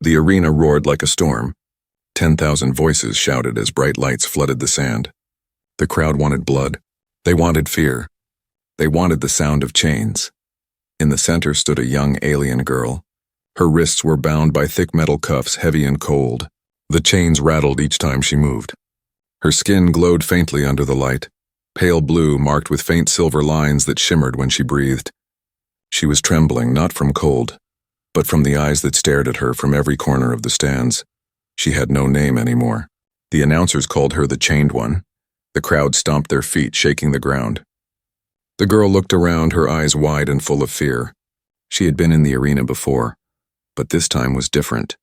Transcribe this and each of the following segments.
The arena roared like a storm. 10,000 voices shouted as bright lights flooded the sand. The crowd wanted blood. They wanted fear. They wanted the sound of chains. In the center stood a young alien girl. Her wrists were bound by thick metal cuffs, heavy and cold. The chains rattled each time she moved. Her skin glowed faintly under the light, pale blue marked with faint silver lines that shimmered when she breathed. She was trembling, not from cold, but from the eyes that stared at her from every corner of the stands. She had no name anymore. The announcers called her the Chained One. The crowd stomped their feet, shaking the ground. The girl looked around, her eyes wide and full of fear. She had been in the arena before, but this time was different.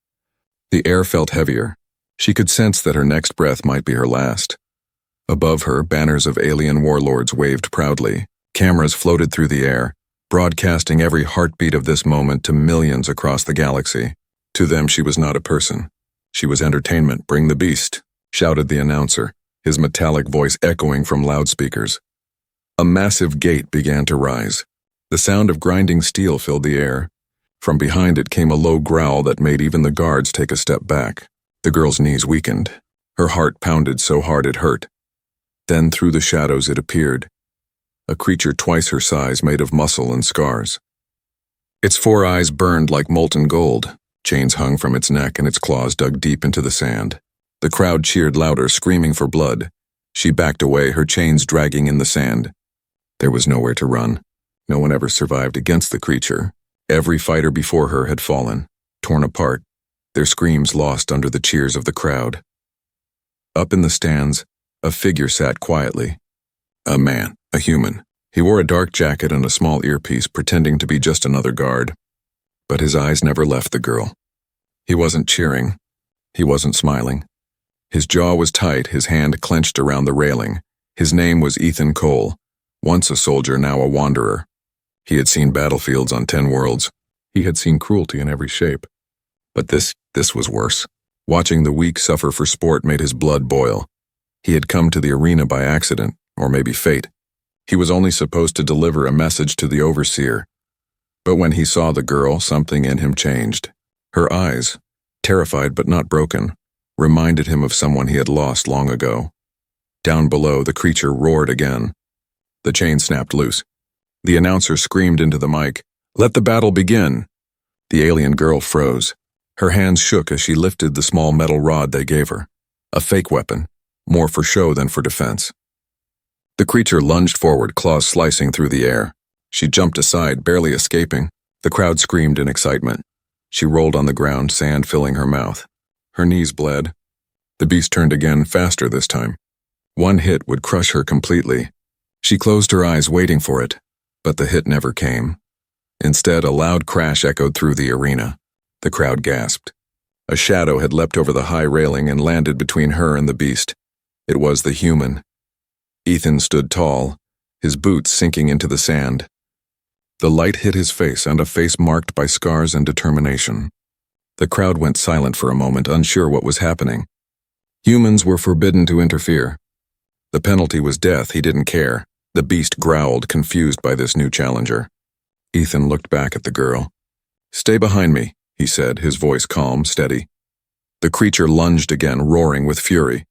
The air felt heavier. She could sense that her next breath might be her last. Above her, banners of alien warlords waved proudly. Cameras floated through the air, broadcasting every heartbeat of this moment to millions across the galaxy. To them, she was not a person. She was entertainment. "Bring the beast," shouted the announcer, his metallic voice echoing from loudspeakers. A massive gate began to rise. The sound of grinding steel filled the air. From behind it came a low growl that made even the guards take a step back. The girl's knees weakened. Her heart pounded so hard it hurt. Then through the shadows it appeared. A creature twice her size, made of muscle and scars. Its 4 eyes burned like molten gold. Chains hung from its neck and its claws dug deep into the sand. The crowd cheered louder, screaming for blood. She backed away, her chains dragging in the sand. There was nowhere to run. No one ever survived against the creature. Every fighter before her had fallen, torn apart, their screams lost under the cheers of the crowd. Up in the stands, a figure sat quietly. A man, a human. He wore a dark jacket and a small earpiece, pretending to be just another guard. But his eyes never left the girl. He wasn't cheering. He wasn't smiling. His jaw was tight, his hand clenched around the railing. His name was Ethan Cole, once a soldier, now a wanderer. He had seen battlefields on 10 worlds. He had seen cruelty in every shape. But this was worse. Watching the weak suffer for sport made his blood boil. He had come to the arena by accident, or maybe fate. He was only supposed to deliver a message to the overseer. But when he saw the girl, something in him changed. Her eyes, terrified but not broken, reminded him of someone he had lost long ago. Down below, the creature roared again. The chain snapped loose. The announcer screamed into the mic, "Let the battle begin!" The alien girl froze. Her hands shook as she lifted the small metal rod they gave her. A fake weapon, more for show than for defense. The creature lunged forward, claws slicing through the air. She jumped aside, barely escaping. The crowd screamed in excitement. She rolled on the ground, sand filling her mouth. Her knees bled. The beast turned again, faster this time. One hit would crush her completely. She closed her eyes, waiting for it. But the hit never came. Instead, a loud crash echoed through the arena. The crowd gasped. A shadow had leapt over the high railing and landed between her and the beast. It was the human. Ethan stood tall, his boots sinking into the sand. The light hit his face, and a face marked by scars and determination. The crowd went silent for a moment, unsure what was happening. Humans were forbidden to interfere. The penalty was death. He didn't care. The beast growled, confused by this new challenger. Ethan looked back at the girl. "Stay behind me," he said, his voice calm, steady. The creature lunged again, roaring with fury.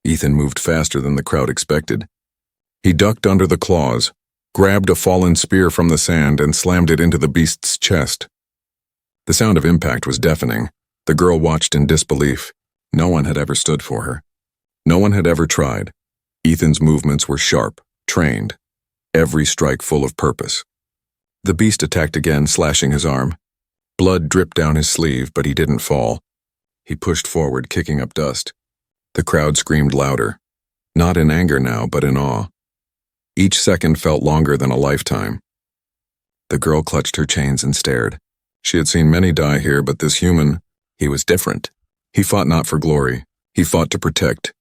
Ethan moved faster than the crowd expected. He ducked under the claws, grabbed a fallen spear from the sand, and slammed it into the beast's chest. The sound of impact was deafening. The girl watched in disbelief. No one had ever stood for her. No one had ever tried. Ethan's movements were sharp, trained, every strike full of purpose. The beast attacked again, slashing his arm. Blood dripped down his sleeve, but he didn't fall. He pushed forward, kicking up dust. The crowd screamed louder, not in anger now, but in awe. Each second felt longer than a lifetime. The girl clutched her chains and stared. She had seen many die here, but this human, he was different. He fought not for glory. He fought to protect.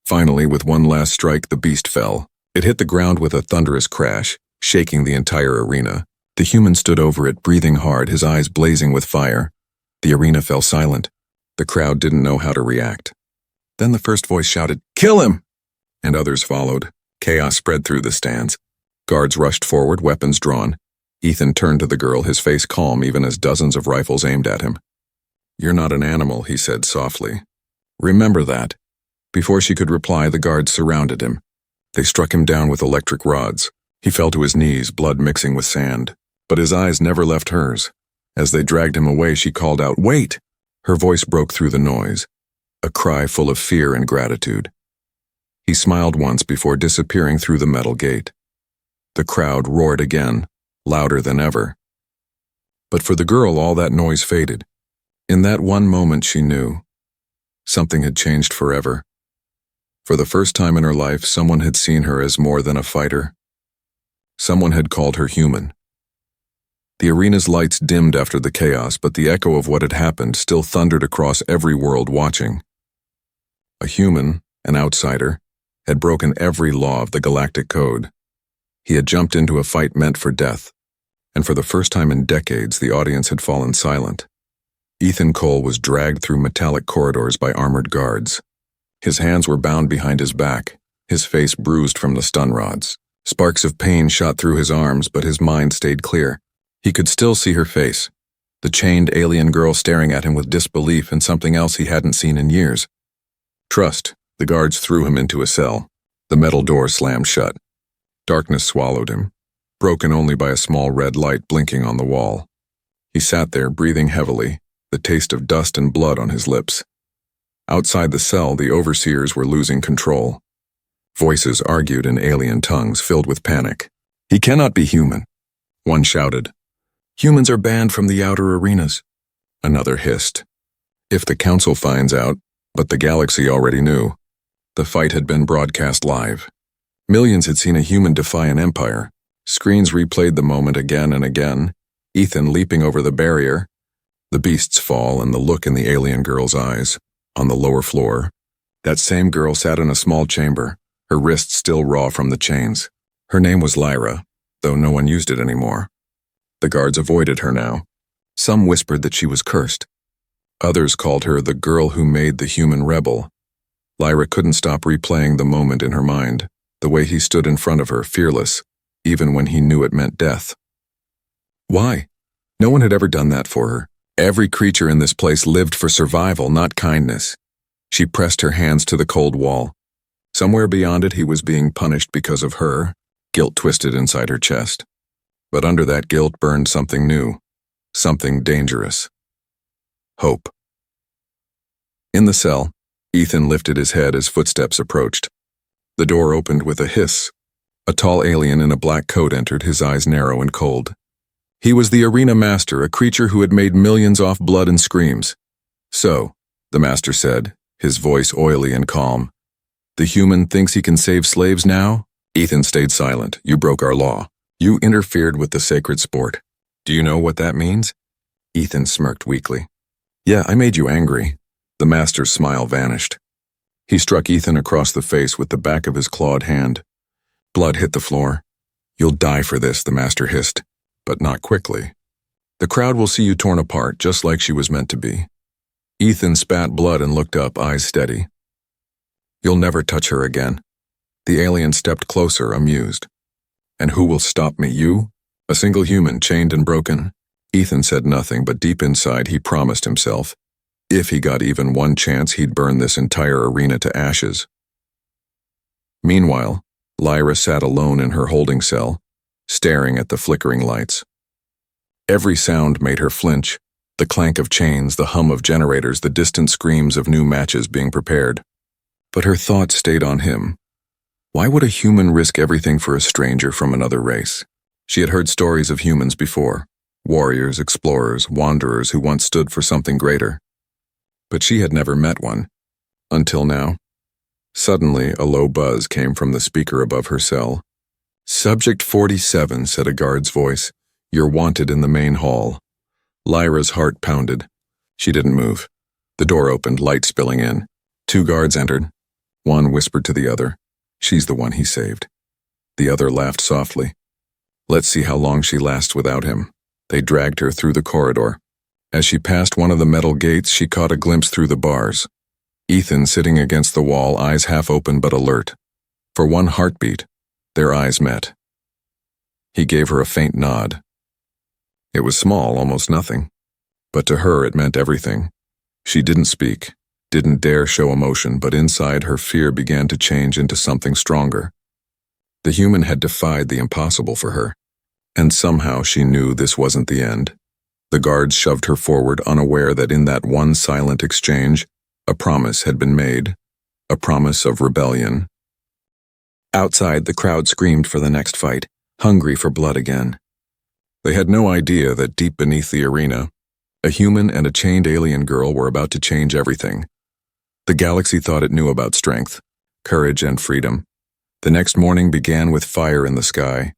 Finally, with one last strike, the beast fell. It hit the ground with a thunderous crash, shaking the entire arena. The human stood over it, breathing hard, his eyes blazing with fire. The arena fell silent. The crowd didn't know how to react. Then the first voice shouted, "Kill him!" And others followed. Chaos spread through the stands. Guards rushed forward, weapons drawn. Ethan turned to the girl, his face calm even as dozens of rifles aimed at him. "You're not an animal," he said softly. "Remember that." Before she could reply, the guards surrounded him. They struck him down with electric rods. He fell to his knees, blood mixing with sand. But his eyes never left hers. As they dragged him away, she called out, "Wait!" Her voice broke through the noise, a cry full of fear and gratitude. He smiled once before disappearing through the metal gate. The crowd roared again, louder than ever. But for the girl, all that noise faded. In that one moment, she knew something had changed forever. For the first time in her life, someone had seen her as more than a fighter. Someone had called her human. The arena's lights dimmed after the chaos, but the echo of what had happened still thundered across every world watching. A human, an outsider, had broken every law of the Galactic Code. He had jumped into a fight meant for death, and for the first time in decades, the audience had fallen silent. Ethan Cole was dragged through metallic corridors by armored guards. His hands were bound behind his back, his face bruised from the stun rods. Sparks of pain shot through his arms, but his mind stayed clear. He could still see her face, the chained alien girl staring at him with disbelief and something else he hadn't seen in years. Trust. The guards threw him into a cell. The metal door slammed shut. Darkness swallowed him, broken only by a small red light blinking on the wall. He sat there, breathing heavily, the taste of dust and blood on his lips. Outside the cell, the overseers were losing control. Voices argued in alien tongues filled with panic. "He cannot be human," one shouted. "Humans are banned from the outer arenas," another hissed. "If the council finds out," but the galaxy already knew. The fight had been broadcast live. Millions had seen a human defy an empire. Screens replayed the moment again and again, Ethan leaping over the barrier, the beast's fall and the look in the alien girl's eyes. On the lower floor, that same girl sat in a small chamber, her wrists still raw from the chains. Her name was Lyra, though no one used it anymore. The guards avoided her now. Some whispered that she was cursed. Others called her the girl who made the human rebel. Lyra couldn't stop replaying the moment in her mind, the way he stood in front of her, fearless, even when he knew it meant death. Why? No one had ever done that for her. Every creature in this place lived for survival, not kindness. She pressed her hands to the cold wall. Somewhere beyond it, he was being punished because of her. Guilt twisted inside her chest. But under that guilt burned something new, something dangerous. Hope. In the cell, Ethan lifted his head as footsteps approached. The door opened with a hiss. A tall alien in a black coat entered, his eyes narrow and cold. He was the arena master, a creature who had made millions off blood and screams. "So," the master said, his voice oily and calm, "the human thinks he can save slaves now?" Ethan stayed silent. "You broke our law. You interfered with the sacred sport. Do you know what that means?" Ethan smirked weakly. "Yeah, I made you angry." The master's smile vanished. He struck Ethan across the face with the back of his clawed hand. Blood hit the floor. "You'll die for this," the master hissed, "but not quickly. The crowd will see you torn apart, just like she was meant to be." Ethan spat blood and looked up, eyes steady. "You'll never touch her again." The alien stepped closer, amused. "And who will stop me, you? A single human, chained and broken?" Ethan said nothing, but deep inside he promised himself, if he got even one chance, he'd burn this entire arena to ashes. Meanwhile, Lyra sat alone in her holding cell, staring at the flickering lights. Every sound made her flinch, the clank of chains, the hum of generators, the distant screams of new matches being prepared. But her thoughts stayed on him. Why would a human risk everything for a stranger from another race? She had heard stories of humans before, warriors, explorers, wanderers who once stood for something greater. But she had never met one. Until now. Suddenly, a low buzz came from the speaker above her cell. "Subject 47, said a guard's voice. "You're wanted in the main hall." Lyra's heart pounded. She didn't move. The door opened, light spilling in. 2 guards entered. One whispered to the other, "She's the one he saved." The other laughed softly. "Let's see how long she lasts without him." They dragged her through the corridor. As she passed one of the metal gates, she caught a glimpse through the bars. Ethan sitting against the wall, eyes half open but alert. For one heartbeat, their eyes met. He gave her a faint nod. It was small, almost nothing. But to her it meant everything. She didn't speak, didn't dare show emotion, but inside her fear began to change into something stronger. The human had defied the impossible for her, and somehow she knew this wasn't the end. The guards shoved her forward, unaware that in that one silent exchange, a promise had been made, a promise of rebellion. Outside, the crowd screamed for the next fight, hungry for blood again. They had no idea that deep beneath the arena, a human and a chained alien girl were about to change everything. The galaxy thought it knew about strength, courage, and freedom. The next morning began with fire in the sky.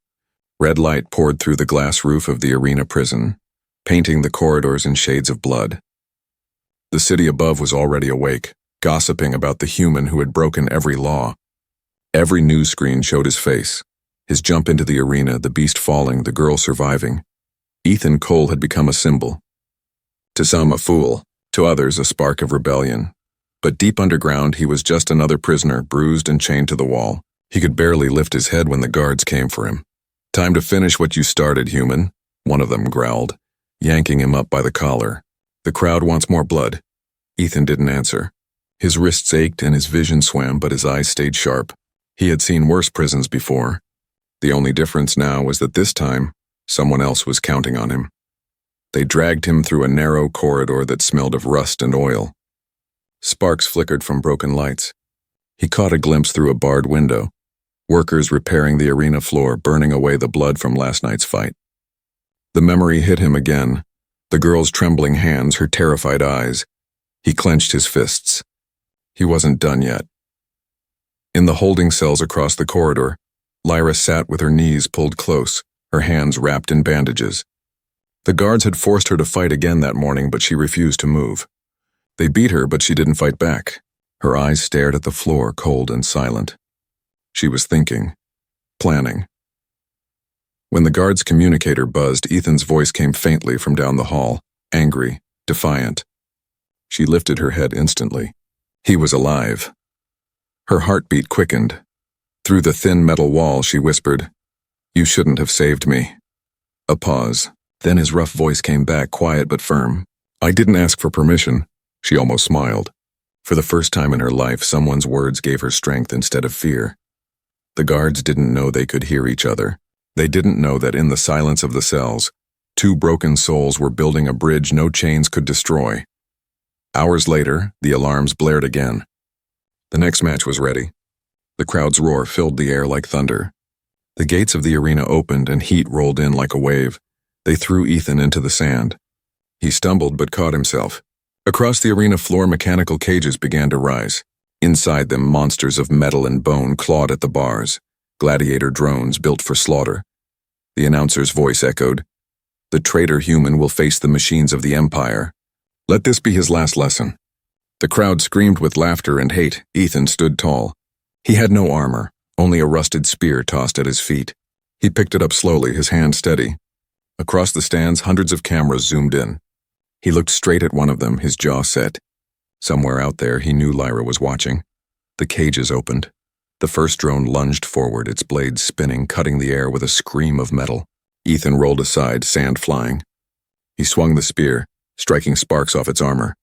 Red light poured through the glass roof of the arena prison, painting the corridors in shades of blood. The city above was already awake, gossiping about the human who had broken every law. Every news screen showed his face, his jump into the arena, the beast falling, the girl surviving. Ethan Cole had become a symbol. To some, a fool, to others, a spark of rebellion. But deep underground, he was just another prisoner, bruised and chained to the wall. He could barely lift his head when the guards came for him. "Time to finish what you started, human," one of them growled, yanking him up by the collar. "The crowd wants more blood." Ethan didn't answer. His wrists ached and his vision swam, but his eyes stayed sharp. He had seen worse prisons before. The only difference now was that this time, someone else was counting on him. They dragged him through a narrow corridor that smelled of rust and oil. Sparks flickered from broken lights. He caught a glimpse through a barred window. Workers repairing the arena floor, burning away the blood from last night's fight. The memory hit him again. The girl's trembling hands, her terrified eyes. He clenched his fists. He wasn't done yet. In the holding cells across the corridor, Lyra sat with her knees pulled close, her hands wrapped in bandages. The guards had forced her to fight again that morning, but she refused to move. They beat her, but she didn't fight back. Her eyes stared at the floor, cold and silent. She was thinking, planning. When the guard's communicator buzzed, Ethan's voice came faintly from down the hall, angry, defiant. She lifted her head instantly. He was alive. Her heartbeat quickened. Through the thin metal wall, she whispered, "You shouldn't have saved me." A pause. Then his rough voice came back, quiet but firm. "I didn't ask for permission." She almost smiled. For the first time in her life, someone's words gave her strength instead of fear. The guards didn't know they could hear each other. They didn't know that in the silence of the cells, two broken souls were building a bridge no chains could destroy. Hours later, the alarms blared again. The next match was ready. The crowd's roar filled the air like thunder. The gates of the arena opened and heat rolled in like a wave. They threw Ethan into the sand. He stumbled but caught himself. Across the arena floor, mechanical cages began to rise. Inside them, monsters of metal and bone clawed at the bars, gladiator drones built for slaughter. The announcer's voice echoed, "The traitor human will face the machines of the Empire. Let this be his last lesson." The crowd screamed with laughter and hate. Ethan stood tall. He had no armor, only a rusted spear tossed at his feet. He picked it up slowly, his hand steady. Across the stands, hundreds of cameras zoomed in. He looked straight at one of them, his jaw set. Somewhere out there, he knew Lyra was watching. The cages opened. The first drone lunged forward, its blades spinning, cutting the air with a scream of metal. Ethan rolled aside, sand flying. He swung the spear, striking sparks off its armor.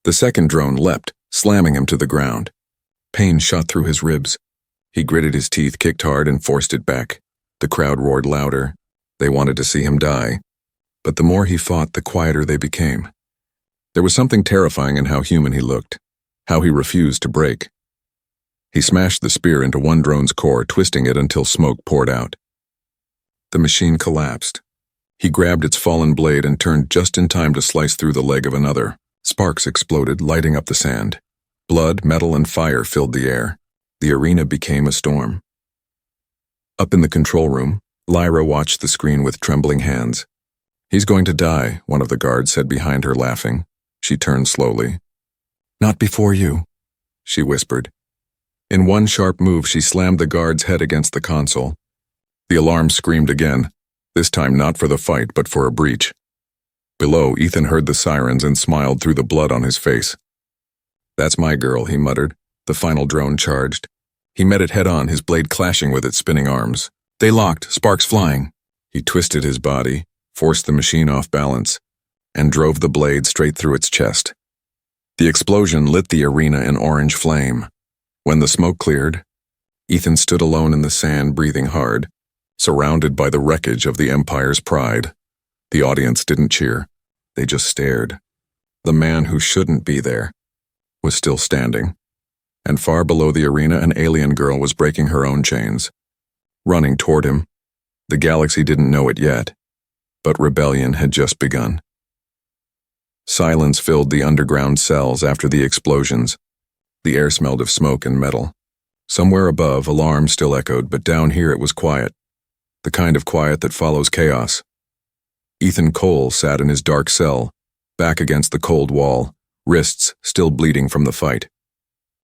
The second drone leapt, slamming him to the ground. Pain shot through his ribs. He gritted his teeth, kicked hard, and forced it back. The crowd roared louder. They wanted to see him die. But the more he fought, the quieter they became. There was something terrifying in how human he looked, how he refused to break. He smashed the spear into one drone's core, twisting it until smoke poured out. The machine collapsed. He grabbed its fallen blade and turned just in time to slice through the leg of another. Sparks exploded, lighting up the sand. Blood, metal, and fire filled the air. The arena became a storm. Up in the control room, Lyra watched the screen with trembling hands. "He's going to die," one of the guards said behind her, laughing. She turned slowly. "Not before you," she whispered. In one sharp move, she slammed the guard's head against the console. The alarm screamed again, this time not for the fight, but for a breach. Below, Ethan heard the sirens and smiled through the blood on his face. "That's my girl," he muttered. The final drone charged. He met it head-on, his blade clashing with its spinning arms. They locked, sparks flying. He twisted his body, forced the machine off balance, and drove the blade straight through its chest. The explosion lit the arena in orange flame. When the smoke cleared, Ethan stood alone in the sand, breathing hard, surrounded by the wreckage of the Empire's pride. The audience didn't cheer. They just stared. The man who shouldn't be there was still standing, and far below the arena an alien girl was breaking her own chains, running toward him. The galaxy didn't know it yet, but rebellion had just begun. Silence filled the underground cells after the explosions. The air smelled of smoke and metal. Somewhere above, alarms still echoed, but down here it was quiet, the kind of quiet that follows chaos. Ethan Cole sat in his dark cell, back against the cold wall, wrists still bleeding from the fight.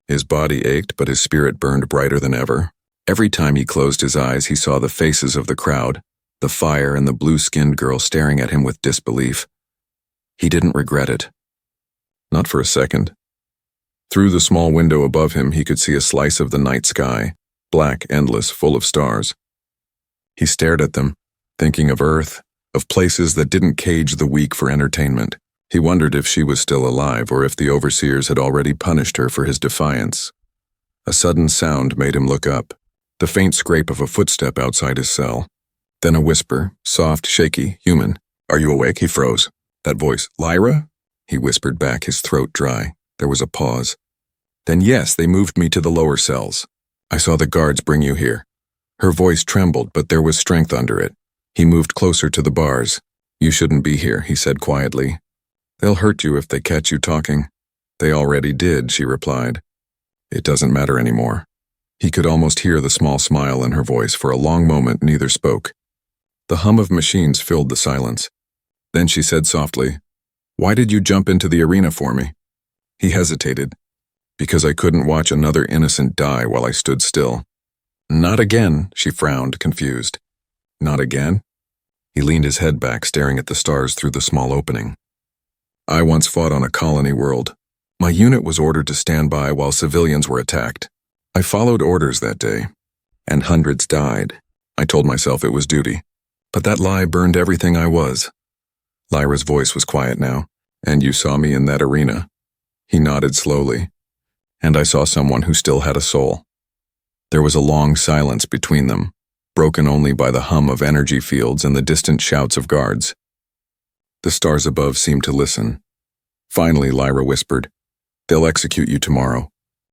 His body ached, but his spirit burned brighter than ever. Every time he closed his eyes, he saw the faces of the crowd, the fire and the blue-skinned girl staring at him with disbelief. He didn't regret it. Not for a second. Through the small window above him, he could see a slice of the night sky, black, endless, full of stars. He stared at them, thinking of Earth, of places that didn't cage the weak for entertainment. He wondered if she was still alive or if the overseers had already punished her for his defiance. A sudden sound made him look up, the faint scrape of a footstep outside his cell. Then a whisper, soft, shaky, human. "Are you awake?" He froze. That voice, "Lyra?" He whispered back, his throat dry. There was a pause. "Then yes, they moved me to the lower cells. I saw the guards bring you here." Her voice trembled, but there was strength under it. He moved closer to the bars. "You shouldn't be here," he said quietly. "They'll hurt you if they catch you talking." "They already did," she replied. "It doesn't matter anymore." He could almost hear the small smile in her voice. For a long moment, neither spoke. The hum of machines filled the silence. Then she said softly, "Why did you jump into the arena for me?" He hesitated. "Because I couldn't watch another innocent die while I stood still." "Not again," she frowned, confused. "Not again?" He leaned his head back, staring at the stars through the small opening. "I once fought on a colony world. My unit was ordered to stand by while civilians were attacked. I followed orders that day, and hundreds died. I told myself it was duty, but that lie burned everything I was." Lyra's voice was quiet now. "And you saw me in that arena?" He nodded slowly. "And I saw someone who still had a soul." There was a long silence between them, broken only by the hum of energy fields and the distant shouts of guards. The stars above seemed to listen. Finally, Lyra whispered, "They'll execute you tomorrow."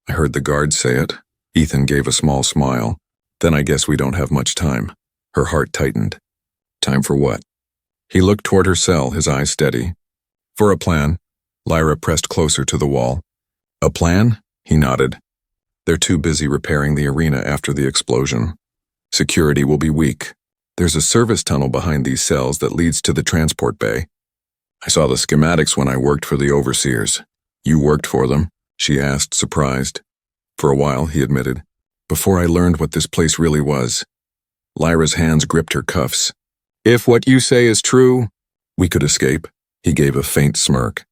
"I heard the guards say it." Ethan gave a small smile. "Then I guess we don't have much time." Her heart tightened. "Time for what?" He looked toward her cell, his eyes steady. "For a plan." Lyra pressed closer to the wall. "A plan?" He nodded. "They're too busy repairing the arena after the explosion. Security will be weak. There's a service tunnel behind these cells that leads to the transport bay. I saw the schematics when I worked for the overseers." "You worked for them?" she asked, surprised. "For a while," he admitted, "before I learned what this place really was." Lyra's hands gripped her cuffs. "If what you say is true, we could escape." He gave a faint smirk.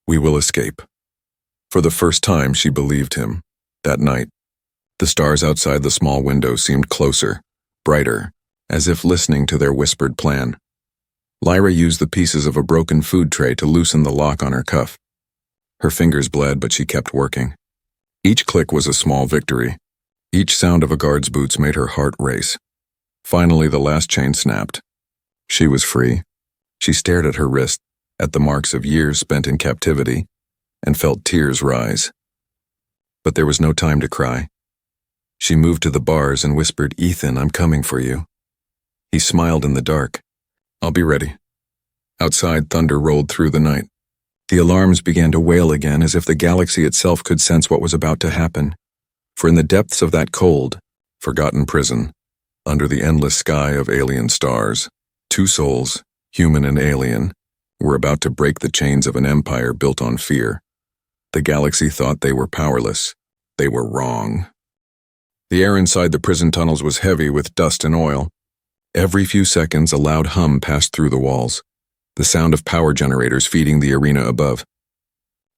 "We will escape." For the first time, she believed him. That night, the stars outside the small window seemed closer, brighter, as if listening to their whispered plan. Lyra used the pieces of a broken food tray to loosen the lock on her cuff. Her fingers bled, but she kept working. Each click was a small victory. Each sound of a guard's boots made her heart race. Finally, the last chain snapped. She was free. She stared at her wrist, at the marks of years spent in captivity, and felt tears rise. But there was no time to cry. She moved to the bars and whispered, "Ethan, I'm coming for you." He smiled in the dark. "I'll be ready." Outside, thunder rolled through the night. The alarms began to wail again, as if the galaxy itself could sense what was about to happen. For in the depths of that cold, forgotten prison, under the endless sky of alien stars, two souls, human and alien, were about to break the chains of an empire built on fear. The galaxy thought they were powerless. They were wrong. The air inside the prison tunnels was heavy with dust and oil. Every few seconds, a loud hum passed through the walls, the sound of power generators feeding the arena above.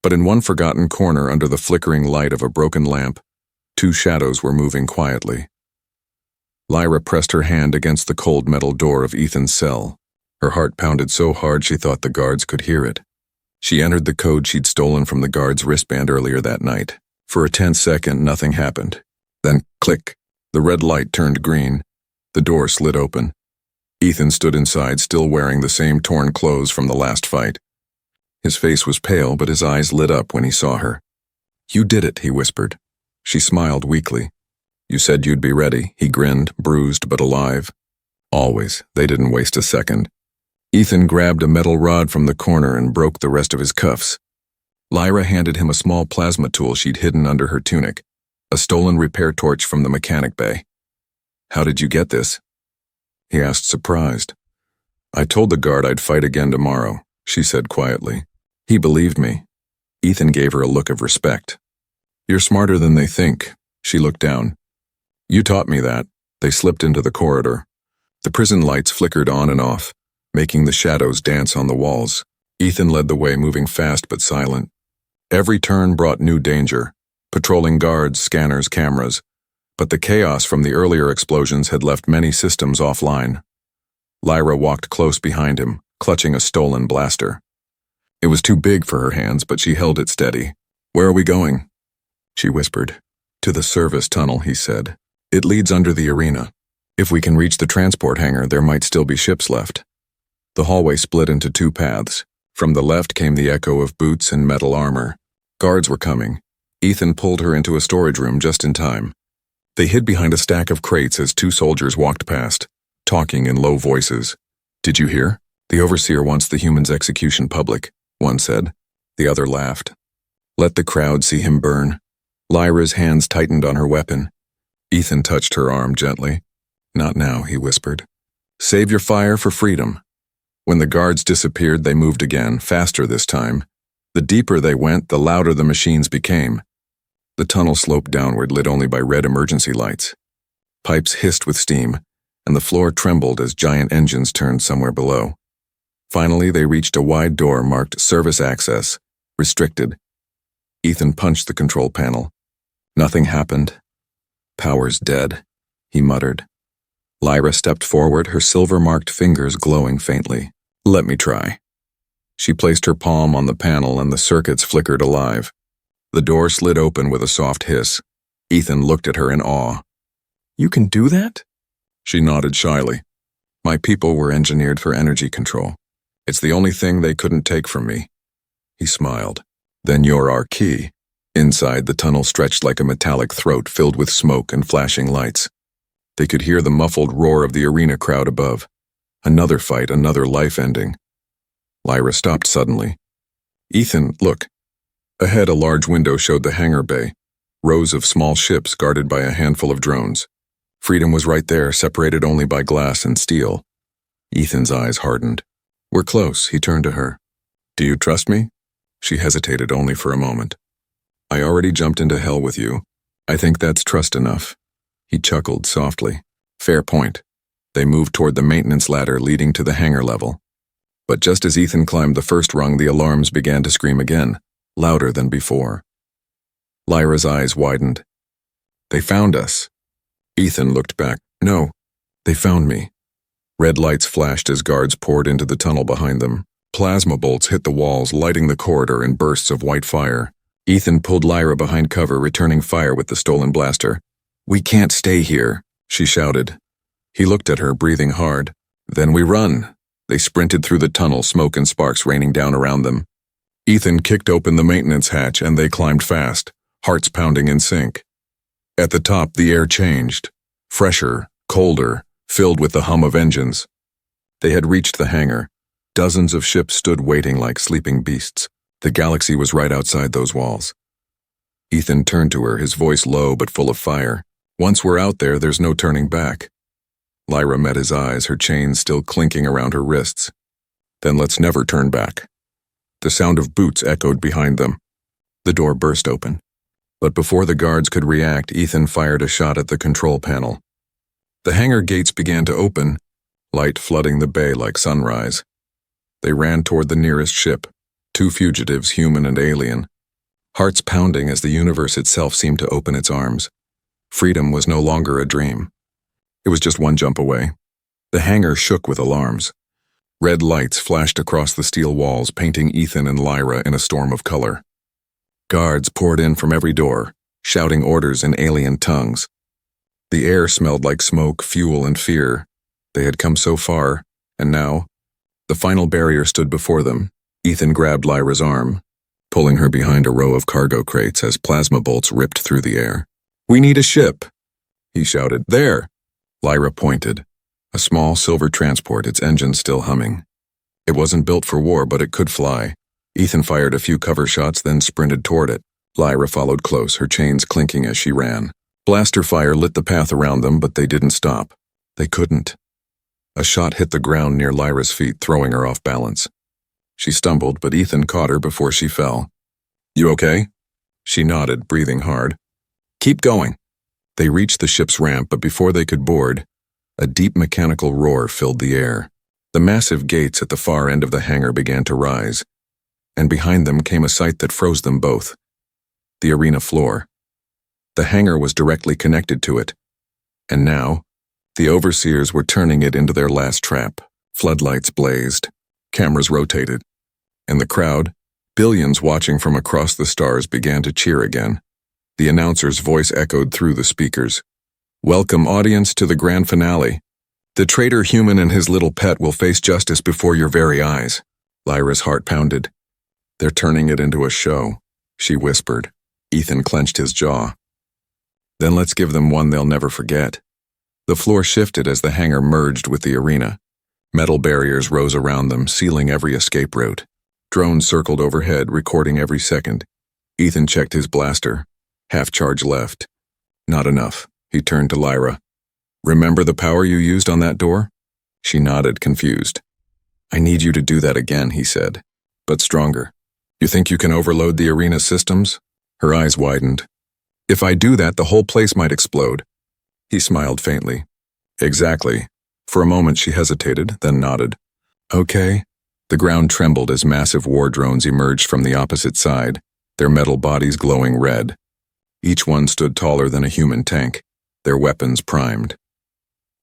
But in one forgotten corner, under the flickering light of a broken lamp, two shadows were moving quietly. Lyra pressed her hand against the cold metal door of Ethan's cell. Her heart pounded so hard she thought the guards could hear it. She entered the code she'd stolen from the guard's wristband earlier that night. For a tense second, nothing happened. Then, click, the red light turned green. The door slid open. Ethan stood inside, still wearing the same torn clothes from the last fight. His face was pale, but his eyes lit up when he saw her. "You did it," he whispered. She smiled weakly. "You said you'd be ready," he grinned, bruised but alive. Always. They didn't waste a second. Ethan grabbed a metal rod from the corner and broke the rest of his cuffs. Lyra handed him a small plasma tool she'd hidden under her tunic, a stolen repair torch from the mechanic bay. "How did you get this?" he asked, surprised. "I told the guard I'd fight again tomorrow," she said quietly. He believed me. Ethan gave her a look of respect. "You're smarter than they think." She looked down. "You taught me that." They slipped into the corridor. The prison lights flickered on and off, making the shadows dance on the walls. Ethan led the way, moving fast but silent. Every turn brought new danger, patrolling guards, scanners, cameras. But the chaos from the earlier explosions had left many systems offline. Lyra walked close behind him, clutching a stolen blaster. It was too big for her hands, but she held it steady. "Where are we going?" she whispered. "To the service tunnel," he said. "It leads under the arena. If we can reach the transport hangar, there might still be ships left." The hallway split into two paths. From the left came the echo of boots and metal armor. Guards were coming. Ethan pulled her into a storage room just in time. They hid behind a stack of crates as two soldiers walked past, talking in low voices. "Did you hear? The overseer wants the human's execution public," one said. The other laughed. "Let the crowd see him burn." Lyra's hands tightened on her weapon. Ethan touched her arm gently. "Not now," he whispered. "Save your fire for freedom." When the guards disappeared, they moved again, faster this time. The deeper they went, the louder the machines became. The tunnel sloped downward, lit only by red emergency lights. Pipes hissed with steam, and the floor trembled as giant engines turned somewhere below. Finally, they reached a wide door marked Service Access, Restricted. Ethan punched the control panel. Nothing happened. "Power's dead," he muttered. Lyra stepped forward, her silver-marked fingers glowing faintly. "Let me try." She placed her palm on the panel and the circuits flickered alive. The door slid open with a soft hiss. Ethan looked at her in awe. "You can do that?" She nodded shyly. "My people were engineered for energy control. It's the only thing they couldn't take from me." He smiled. "Then you're our key." Inside, the tunnel stretched like a metallic throat filled with smoke and flashing lights. They could hear the muffled roar of the arena crowd above. Another fight, another life ending. Lyra stopped suddenly. "Ethan, look." Ahead, a large window showed the hangar bay, rows of small ships guarded by a handful of drones. Freedom was right there, separated only by glass and steel. Ethan's eyes hardened. "We're close," he turned to her. "Do you trust me?" She hesitated only for a moment. "I already jumped into hell with you. I think that's trust enough." He chuckled softly. "Fair point." They moved toward the maintenance ladder leading to the hangar level. But just as Ethan climbed the first rung, the alarms began to scream again, louder than before. Lyra's eyes widened. "They found us." Ethan looked back. "No, they found me." Red lights flashed as guards poured into the tunnel behind them. Plasma bolts hit the walls, lighting the corridor in bursts of white fire. Ethan pulled Lyra behind cover, returning fire with the stolen blaster. "We can't stay here," she shouted. He looked at her, breathing hard. "Then we run." They sprinted through the tunnel, smoke and sparks raining down around them. Ethan kicked open the maintenance hatch and they climbed fast, hearts pounding in sync. At the top, the air changed. Fresher, colder, filled with the hum of engines. They had reached the hangar. Dozens of ships stood waiting like sleeping beasts. The galaxy was right outside those walls. Ethan turned to her, his voice low but full of fire. "Once we're out there, there's no turning back." Lyra met his eyes, her chains still clinking around her wrists. "Then let's never turn back." The sound of boots echoed behind them. The door burst open. But before the guards could react, Ethan fired a shot at the control panel. The hangar gates began to open, light flooding the bay like sunrise. They ran toward the nearest ship, two fugitives, human and alien, hearts pounding as the universe itself seemed to open its arms. Freedom was no longer a dream. It was just one jump away. The hangar shook with alarms. Red lights flashed across the steel walls, painting Ethan and Lyra in a storm of color. Guards poured in from every door, shouting orders in alien tongues. The air smelled like smoke, fuel, and fear. They had come so far, and now, the final barrier stood before them. Ethan grabbed Lyra's arm, pulling her behind a row of cargo crates as plasma bolts ripped through the air. "We need a ship," he shouted. "There!" Lyra pointed. A small silver transport, its engine still humming. It wasn't built for war, but it could fly. Ethan fired a few cover shots, then sprinted toward it. Lyra followed close, her chains clinking as she ran. Blaster fire lit the path around them, but they didn't stop. They couldn't. A shot hit the ground near Lyra's feet, throwing her off balance. She stumbled, but Ethan caught her before she fell. "You okay?" She nodded, breathing hard. "Keep going." They reached the ship's ramp, but before they could board, a deep mechanical roar filled the air. The massive gates at the far end of the hangar began to rise, and behind them came a sight that froze them both. The arena floor. The hangar was directly connected to it, and now, the overseers were turning it into their last trap. Floodlights blazed, cameras rotated, and the crowd, billions watching from across the stars, began to cheer again. The announcer's voice echoed through the speakers. "Welcome, audience, to the grand finale. The traitor human and his little pet will face justice before your very eyes." Lyra's heart pounded. "They're turning it into a show," she whispered. Ethan clenched his jaw. "Then let's give them one they'll never forget." The floor shifted as the hangar merged with the arena. Metal barriers rose around them, sealing every escape route. Drones circled overhead, recording every second. Ethan checked his blaster. Half charge left. Not enough. He turned to Lyra. "Remember the power you used on that door?" She nodded, confused. "I need you to do that again," he said. "But stronger. You think you can overload the arena systems?" Her eyes widened. "If I do that, the whole place might explode." He smiled faintly. "Exactly." For a moment she hesitated, then nodded. "Okay." The ground trembled as massive war drones emerged from the opposite side, their metal bodies glowing red. Each one stood taller than a human tank, their weapons primed.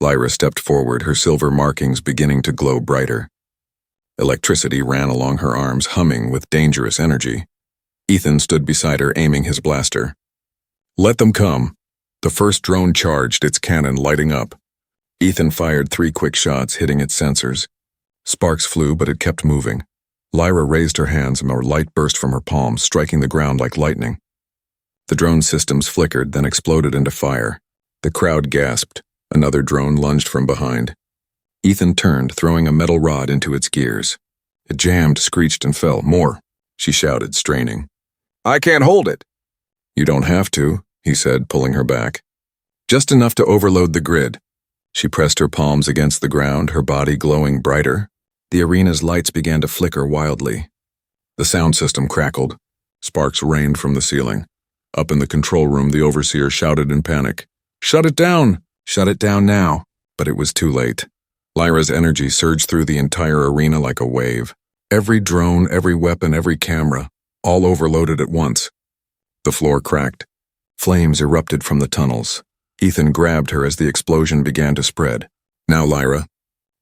Lyra stepped forward, her silver markings beginning to glow brighter. Electricity ran along her arms, humming with dangerous energy. Ethan stood beside her, aiming his blaster. "Let them come." The first drone charged, its cannon lighting up. Ethan fired 3 quick shots, hitting its sensors. Sparks flew, but it kept moving. Lyra raised her hands, and a light burst from her palms, striking the ground like lightning. The drone systems flickered, then exploded into fire. The crowd gasped. Another drone lunged from behind. Ethan turned, throwing a metal rod into its gears. It jammed, screeched, and fell. "More," she shouted, straining. "I can't hold it." "You don't have to," he said, pulling her back. "Just enough to overload the grid." She pressed her palms against the ground, her body glowing brighter. The arena's lights began to flicker wildly. The sound system crackled. Sparks rained from the ceiling. Up in the control room, the overseer shouted in panic, "Shut it down! Shut it down now!" But it was too late. Lyra's energy surged through the entire arena like a wave. Every drone, every weapon, every camera, all overloaded at once. The floor cracked. Flames erupted from the tunnels. Ethan grabbed her as the explosion began to spread. "Now, Lyra."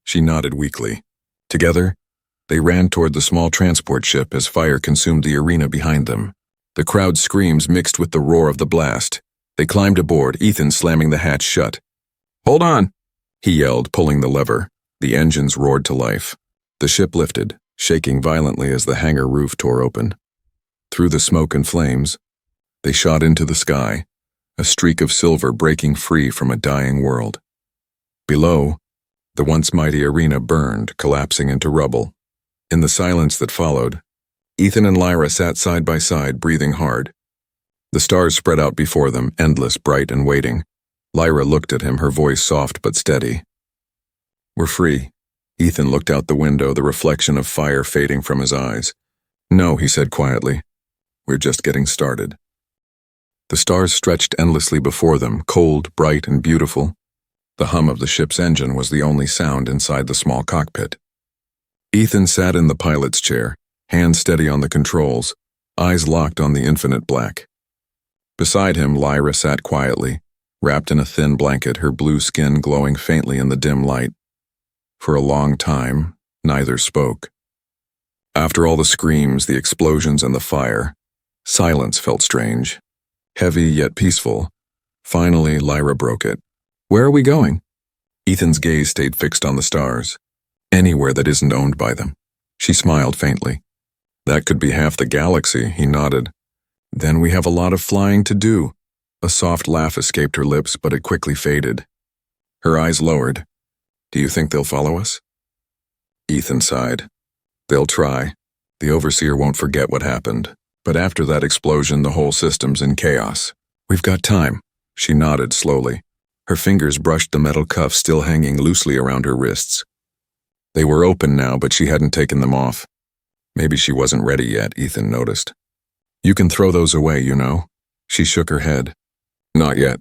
She nodded weakly. Together, they ran toward the small transport ship as fire consumed the arena behind them. The crowd's screams mixed with the roar of the blast. They climbed aboard, Ethan slamming the hatch shut. "Hold on!" he yelled, pulling the lever. The engines roared to life. The ship lifted, shaking violently as the hangar roof tore open. Through the smoke and flames, they shot into the sky, a streak of silver breaking free from a dying world. Below, the once mighty arena burned, collapsing into rubble. In the silence that followed, Ethan and Lyra sat side by side, breathing hard. The stars spread out before them, endless, bright, and waiting. Lyra looked at him, her voice soft but steady. "We're free." Ethan looked out the window, the reflection of fire fading from his eyes. "No," he said quietly. "We're just getting started." The stars stretched endlessly before them, cold, bright, and beautiful. The hum of the ship's engine was the only sound inside the small cockpit. Ethan sat in the pilot's chair, hands steady on the controls, eyes locked on the infinite black. Beside him, Lyra sat quietly, wrapped in a thin blanket, her blue skin glowing faintly in the dim light. For a long time, Neither spoke. After all the screams, the explosions, and the fire, silence felt strange. Heavy yet peaceful. Finally, Lyra broke it. "Where are we going?" Ethan's gaze stayed fixed on the stars. "Anywhere that isn't owned by them." She smiled faintly. "That could be half the galaxy," he nodded. "Then we have a lot of flying to do." A soft laugh escaped her lips, but it quickly faded. Her eyes lowered. "Do you think they'll follow us?" Ethan sighed. "They'll try. The Overseer won't forget what happened. But after that explosion, the whole system's in chaos. We've got time." She nodded slowly. Her fingers brushed the metal cuffs still hanging loosely around her wrists. They were open now, but she hadn't taken them off. Maybe she wasn't ready yet, Ethan noticed. "You can throw those away, you know." She shook her head. "Not yet.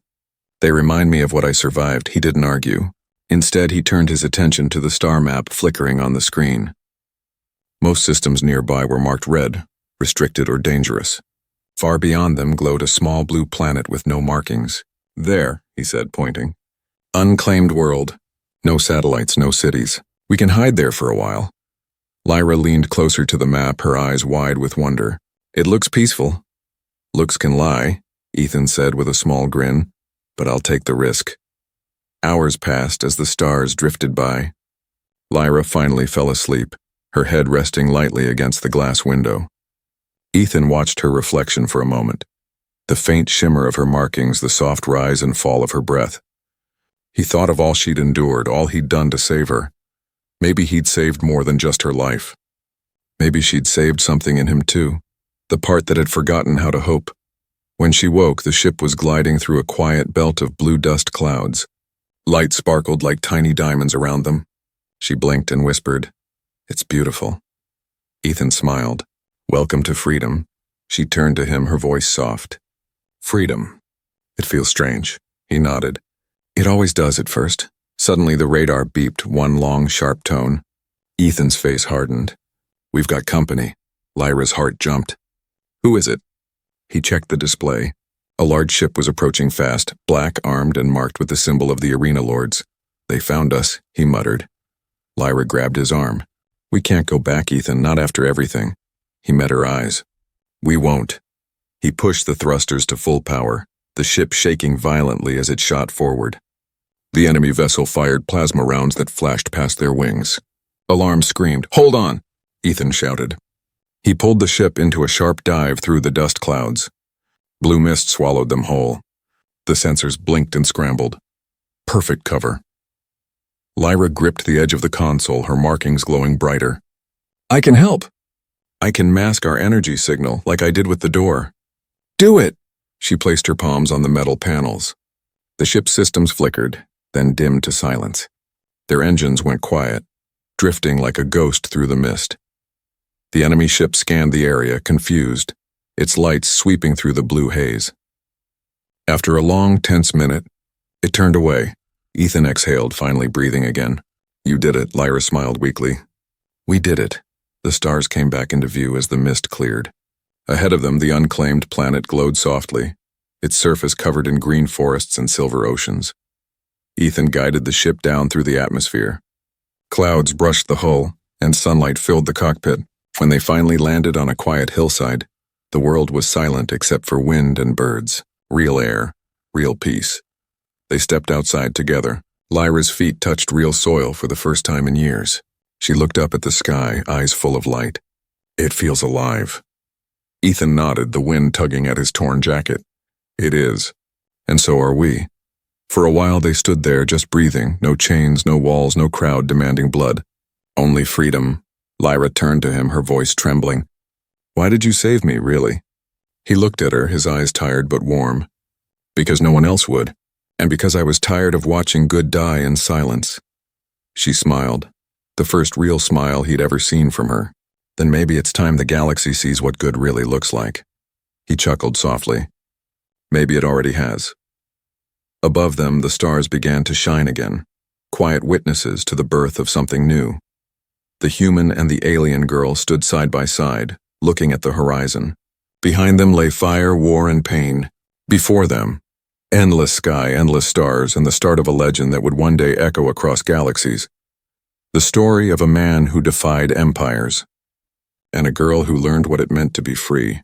They remind me of what I survived." He didn't argue. Instead, he turned his attention to the star map flickering on the screen. Most systems nearby were marked red, restricted or dangerous. Far beyond them glowed a small blue planet with no markings. "There," he said, pointing. "Unclaimed world. No satellites, no cities. We can hide there for a while." Lyra leaned closer to the map, her eyes wide with wonder. "It looks peaceful." "Looks can lie," Ethan said with a small grin, "but I'll take the risk." Hours passed as the stars drifted by. Lyra finally fell asleep, her head resting lightly against the glass window. Ethan watched her reflection for a moment. The faint shimmer of her markings, the soft rise and fall of her breath. He thought of all she'd endured, all he'd done to save her. Maybe he'd saved more than just her life. Maybe she'd saved something in him too, the part that had forgotten how to hope. When she woke, the ship was gliding through a quiet belt of blue dust clouds. Light sparkled like tiny diamonds around them. She blinked and whispered, "It's beautiful." Ethan smiled. "Welcome to freedom." She turned to him, her voice soft. "Freedom. It feels strange." He nodded. "It always does at first." Suddenly the radar beeped, one long, sharp tone. Ethan's face hardened. "We've got company." Lyra's heart jumped. "Who is it?" He checked the display. A large ship was approaching fast, black, armed, and marked with the symbol of the Arena Lords. "They found us," he muttered. Lyra grabbed his arm. "We can't go back, Ethan, not after everything." He met her eyes. "We won't." He pushed the thrusters to full power, the ship shaking violently as it shot forward. The enemy vessel fired plasma rounds that flashed past their wings. Alarm screamed. "Hold on!" Ethan shouted. He pulled the ship into a sharp dive through the dust clouds. Blue mist swallowed them whole. The sensors blinked and scrambled. Perfect cover. Lyra gripped the edge of the console, her markings glowing brighter. "I can help. I can mask our energy signal, like I did with the door." "Do it!" She placed her palms on the metal panels. The ship's systems flickered, then dimmed to silence. Their engines went quiet, drifting like a ghost through the mist. The enemy ship scanned the area, confused, its lights sweeping through the blue haze. After a long, tense minute, it turned away. Ethan exhaled, finally breathing again. "You did it," Lyra smiled weakly. "We did it." The stars came back into view as the mist cleared. Ahead of them, the unclaimed planet glowed softly, its surface covered in green forests and silver oceans. Ethan guided the ship down through the atmosphere. Clouds brushed the hull, and sunlight filled the cockpit. When they finally landed on a quiet hillside, the world was silent except for wind and birds. Real air, real peace. They stepped outside together. Lyra's feet touched real soil for the first time in years. She looked up at the sky, eyes full of light. "It feels alive." Ethan nodded, the wind tugging at his torn jacket. "It is. And so are we." For a while they stood there, just breathing, no chains, no walls, no crowd demanding blood. Only freedom. Lyra turned to him, her voice trembling. "Why did you save me, really?" He looked at her, his eyes tired but warm. "Because no one else would, and because I was tired of watching good die in silence." She smiled, the first real smile he'd ever seen from her. "Then maybe it's time the galaxy sees what good really looks like." He chuckled softly. "Maybe it already has." Above them, the stars began to shine again, quiet witnesses to the birth of something new. The human and the alien girl stood side by side, looking at the horizon. Behind them lay fire, war, and pain. Before them, endless sky, endless stars, and the start of a legend that would one day echo across galaxies. The story of a man who defied empires and a girl who learned what it meant to be free.